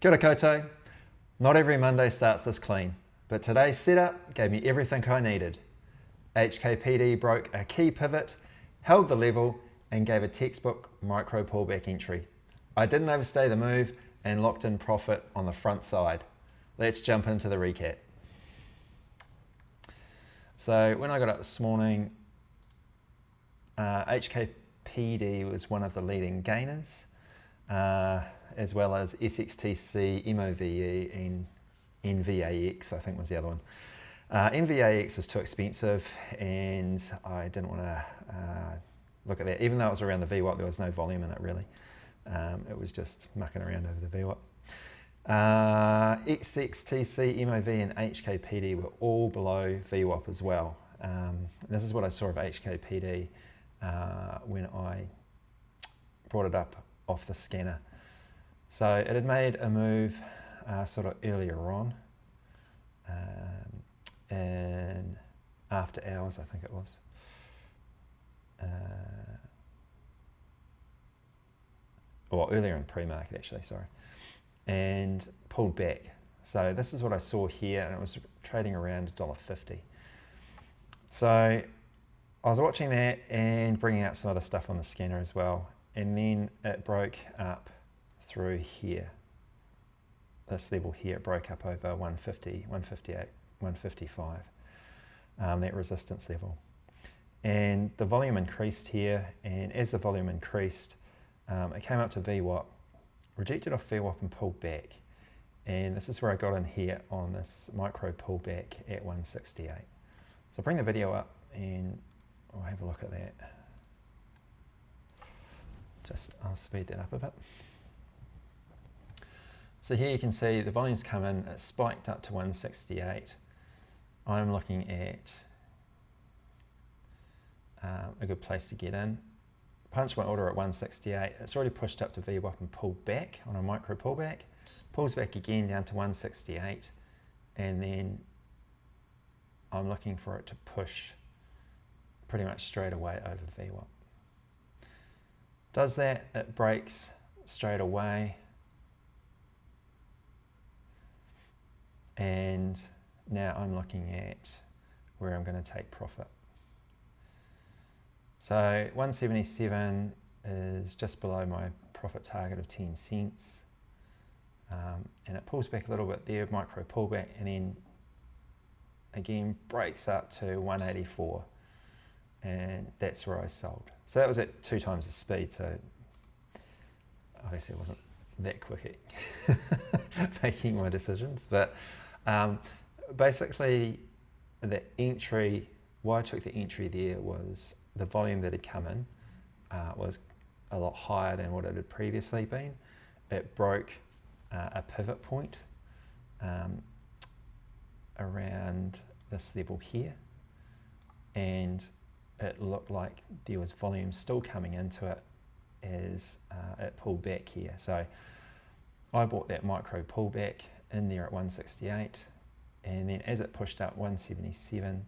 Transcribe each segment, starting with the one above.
Kia ora koutou. Not every Monday starts this clean, but today's setup gave me everything I needed. HKPD broke a key pivot, held the level, and gave a textbook micro pullback entry. I didn't overstay the move and locked in profit on the front side. Let's jump into the recap. So when I got up this morning, HKPD was one of the leading gainers, as well as SXTC, MOVE, and NVAX, I think was the other one. NVAX was too expensive and I didn't want to look at that. Even though it was around the VWAP, there was no volume in it really. It was just mucking around over the VWAP. SXTC, MOV and HKPD were all below VWAP as well. This is what I saw of HKPD when I brought it up off the scanner. So it had made a move sort of earlier on, and after hours I think it was. Or earlier in pre-market actually, sorry. And pulled back. So this is what I saw here, and it was trading around $1.50. So I was watching that and bringing out some other stuff on the scanner as well, and then it broke up through here. This level here, it broke up over 150, 158, 155, that resistance level. And the volume increased here, and as the volume increased, it came up to VWAP, rejected off VWAP and pulled back. And this is where I got in here on this micro pullback at 168. So I'll bring the video up and we'll have a look at that. I'll speed that up a bit. So here you can see the volume's come in, it spiked up to 168. I'm looking at a good place to get in. Punched my order at 168. It's already pushed up to VWAP and pulled back on a micro pullback. Pulls back again down to 168, and then I'm looking for it to push pretty much straight away over VWAP. Does that, it breaks straight away, and now I'm looking at where I'm going to take profit. So 177 is just below my profit target of 10 cents. And it pulls back a little bit there, micro pullback, and then again breaks up to 184, and that's where I sold. So that was at 2 times the speed, so obviously it wasn't that quick at making my decisions, but basically the entry, why I took the entry there was the volume that had come in was a lot higher than what it had previously been. It broke a pivot point around this level here, and it looked like there was volume still coming into it as it pulled back here. So I bought that micro pullback in there at 168, and then as it pushed up 177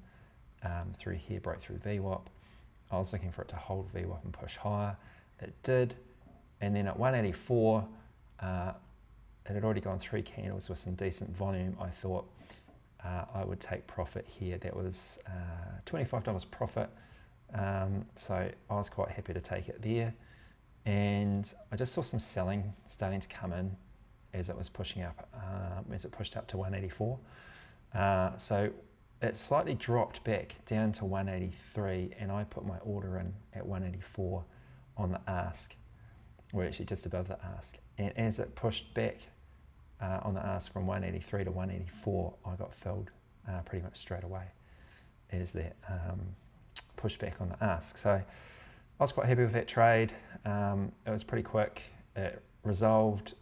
through here, broke through VWAP. I was looking for it to hold VWAP and push higher. It did, and then at 184, it had already gone 3 candles with some decent volume. I thought I would take profit here. That was $25 profit, so I was quite happy to take it there. And I just saw some selling starting to come in as it was pushing up, as it pushed up to 184. So it slightly dropped back down to 183, and I put my order in at 184 on the ask. We're actually just above the ask. And as it pushed back on the ask from 183 to 184, I got filled pretty much straight away as that pushed back on the ask. So I was quite happy with that trade. It was pretty quick. It resolved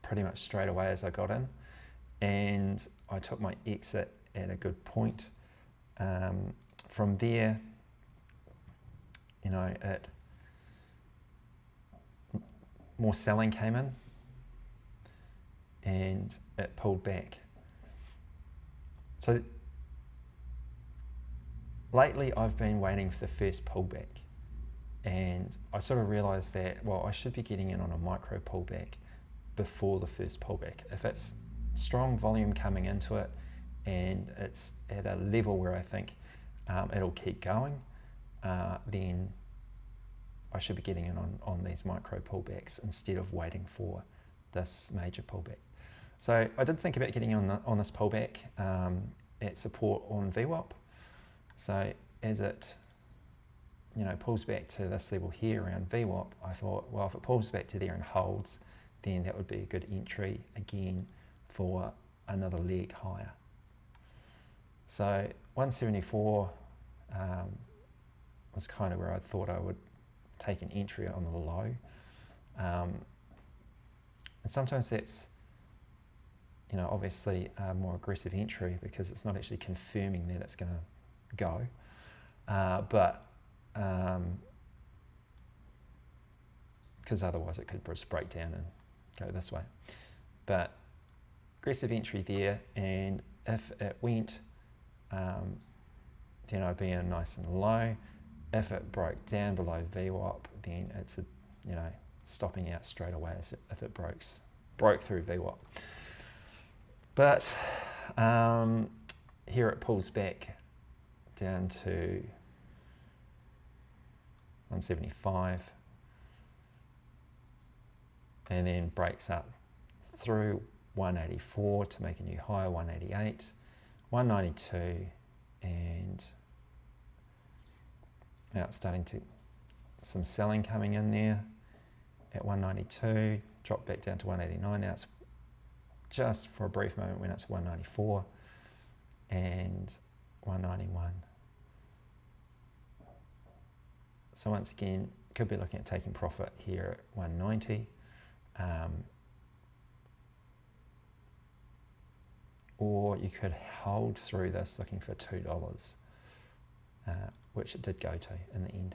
pretty much straight away as I got in, and I took my exit at a good point. From there, you know, more selling came in and it pulled back. So lately I've been waiting for the first pullback, and I sort of realized that, well, I should be getting in on a micro pullback before the first pullback. If it's strong volume coming into it and it's at a level where I think it'll keep going, then I should be getting in on these micro pullbacks instead of waiting for this major pullback. So I did think about getting on this pullback at support on VWAP. So as it pulls back to this level here around VWAP, I thought, well, if it pulls back to there and holds, then that would be a good entry again for another leg higher. So 174 was kind of where I thought I would take an entry on the low. And sometimes that's, obviously a more aggressive entry because it's not actually confirming that it's going to go. Because otherwise it could just break down and go this way. But aggressive entry there, and if it went, then I'd be in nice and low. If it broke down below VWAP, then it's stopping out straight away as if it broke through VWAP. But here it pulls back down to 175 and then breaks up through 184 to make a new high, 188, 192, and now it's starting to, some selling coming in there at 192, dropped back down to 189. Now it's just for a brief moment went up to 194 and 191. So once again, could be looking at taking profit here at 190. Or you could hold through this looking for $2, which it did go to in the end.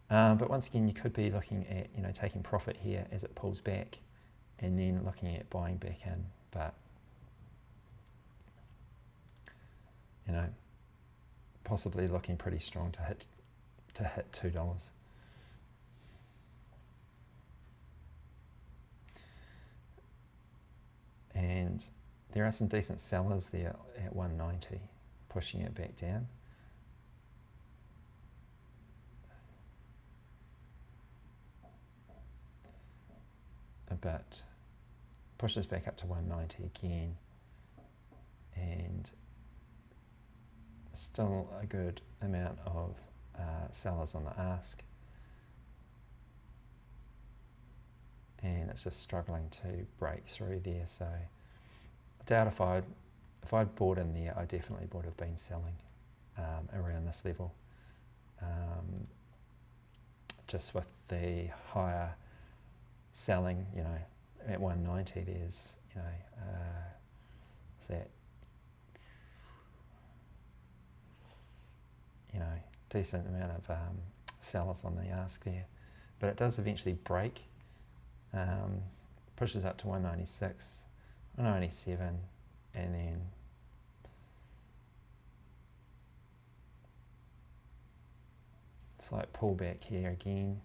But once again, you could be looking at taking profit here as it pulls back, and then looking at buying back in. But possibly looking pretty strong to hit $2. And there are some decent sellers there at 190, pushing it back down. But pushes back up to 190 again, and still a good amount of sellers on the ask, and it's just struggling to break through there. So I doubt if I'd bought in there, I definitely would have been selling around this level. Just with the higher selling, at 190, there's, is that, decent amount of sellers on the ask there. But it does eventually break, pushes up to 196, 197, and then slight pullback here again.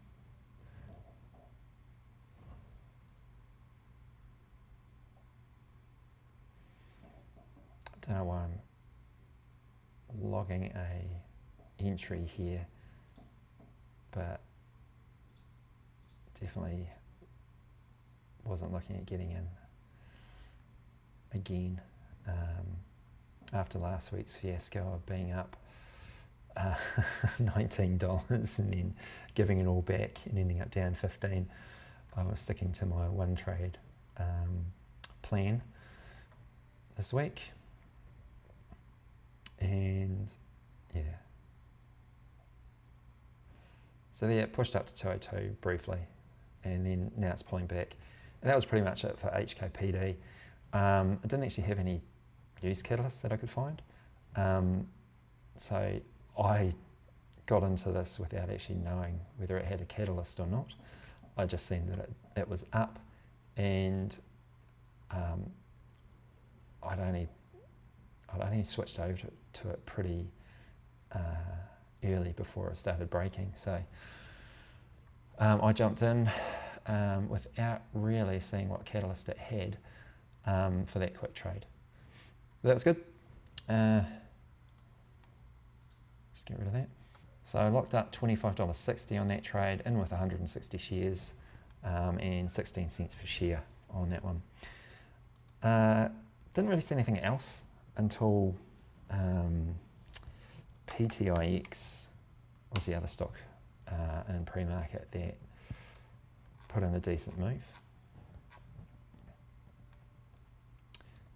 I don't know why I'm logging a entry here, but definitely wasn't looking at getting in again after last week's fiasco of being up $19 and then giving it all back and ending up down 15. I was sticking to my one trade plan this week. And yeah, so there it pushed up to 202 briefly, and then now it's pulling back, and that was pretty much it for HKPD. I didn't actually have any news catalysts that I could find, so I got into this without actually knowing whether it had a catalyst or not. I just seen that it was up, and I'd only switched over to it pretty early before it started breaking. So I jumped in without really seeing what catalyst it had for that quick trade. But that was good. Just get rid of that. So I locked up $25.60 on that trade, in with 160 shares and 16 cents per share on that one. Didn't really see anything else until PTIX was the other stock in pre-market that put in a decent move,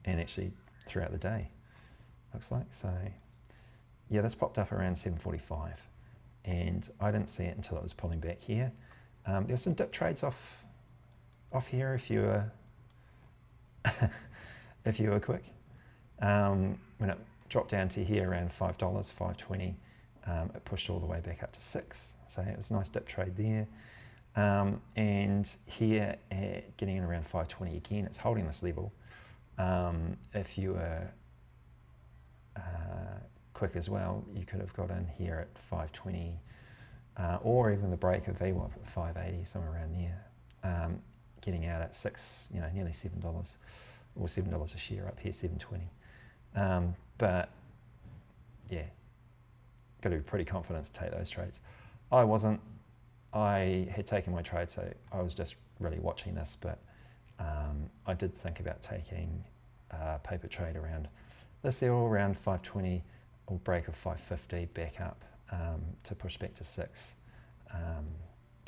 and actually throughout the day, looks like. So yeah, this popped up around 7:45, and I didn't see it until it was pulling back here. There were some dip trades off here if you were if you were quick. When it dropped down to here around $5, $5.20, it pushed all the way back up to 6. So it was a nice dip trade there. And here at getting in around 5.20 again, it's holding this level. If you were quick as well, you could have got in here at 5.20 or even the break of VWAP at 5.80, somewhere around there. Getting out at nearly $7 or $7 a share, up here $7.20. But yeah, got to be pretty confident to take those trades. I wasn't. I had taken my trade, so I was just really watching this, but I did think about taking a paper trade around this level, around 5.20 or break of 5.50 back up to push back to 6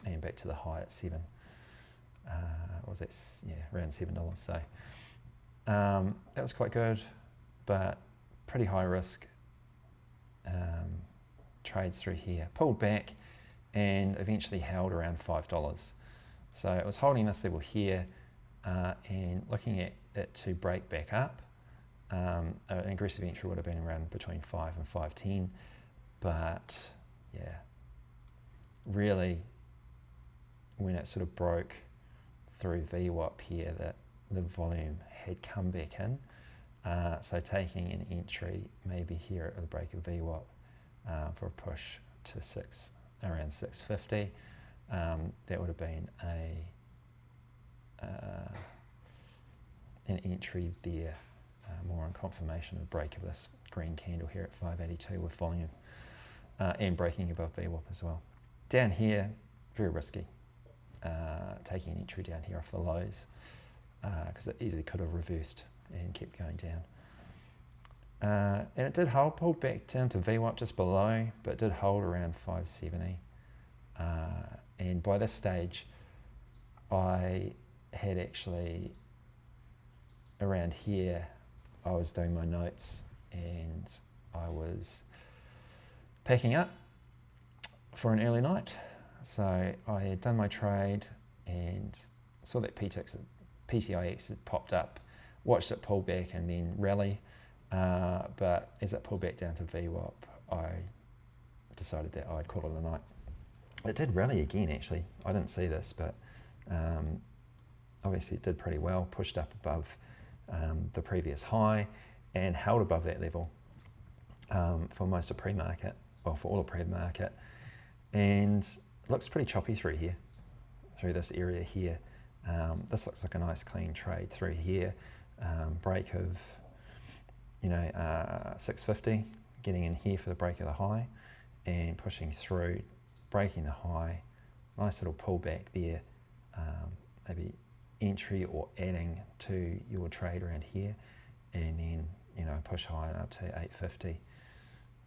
and back to the high at 7. What was that? Yeah, around $7. So that was quite good, but pretty high risk trades through here. Pulled back and eventually held around $5. So it was holding this level here and looking at it to break back up. An aggressive entry would have been around between 5 and 5.10, but yeah, really when it sort of broke through VWAP here, that the volume had come back in. So taking an entry maybe here at the break of VWAP for a push to around 6.50, that would have been an entry there, more on confirmation of break of this green candle here at 5.82 with volume and breaking above VWAP as well. Down here, very risky, taking an entry down here off the lows because it easily could have reversed and kept going down. And it did hold, pulled back down to VWAP just below, but it did hold around 5.70. And by this stage, I had actually, around here, I was doing my notes and I was packing up for an early night. So I had done my trade and saw that PTIX had popped up, watched it pull back and then rally. But as it pulled back down to VWAP, I decided that I'd call it a night. It did rally again, actually. I didn't see this, but obviously it did pretty well, pushed up above the previous high and held above that level for most of pre-market, well, for all of pre-market, and looks pretty choppy through here, through this area here. This looks like a nice clean trade through here, break of 6.50, getting in here for the break of the high and pushing through, breaking the high, nice little pullback there, maybe entry or adding to your trade around here, and then push higher up to 8.50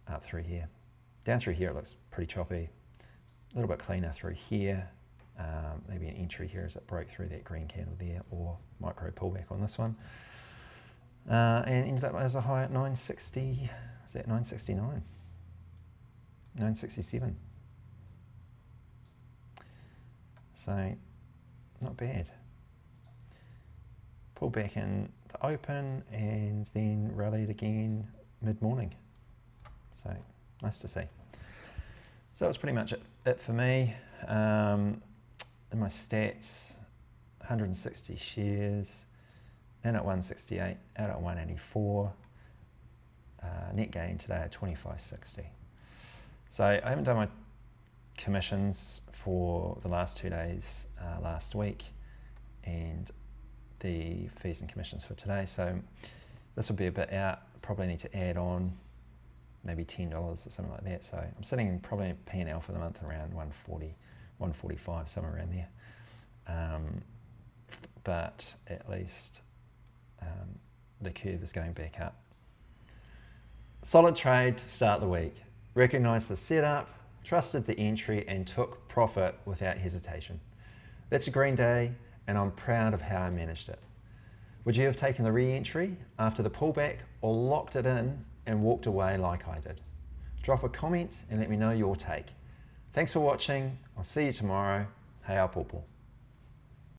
up through here. Down through here it looks pretty choppy, a little bit cleaner through here, maybe an entry here as it broke through that green candle there, or micro pullback on this one. And ended up as a high at 960, is that 969? 967. So, not bad. Pulled back in the open and then rallied again mid-morning. So, nice to see. So that was pretty much it for me. In my stats, 160 shares, in at 168, out at 184, net gain today at 25.60. So I haven't done my commissions for the last 2 days last week, and the fees and commissions for today. So this will be a bit out. Probably need to add on maybe $10 or something like that. So I'm sitting probably P&L for the month around 140, 145, somewhere around there. But at least the curve is going back up. Solid trade to start the week. Recognized the setup, trusted the entry, and took profit without hesitation. That's a green day, and I'm proud of how I managed it. Would you have taken the re-entry after the pullback, or locked it in and walked away like I did? Drop a comment and let me know your take. Thanks for watching. I'll see you tomorrow. Hei a pōpō.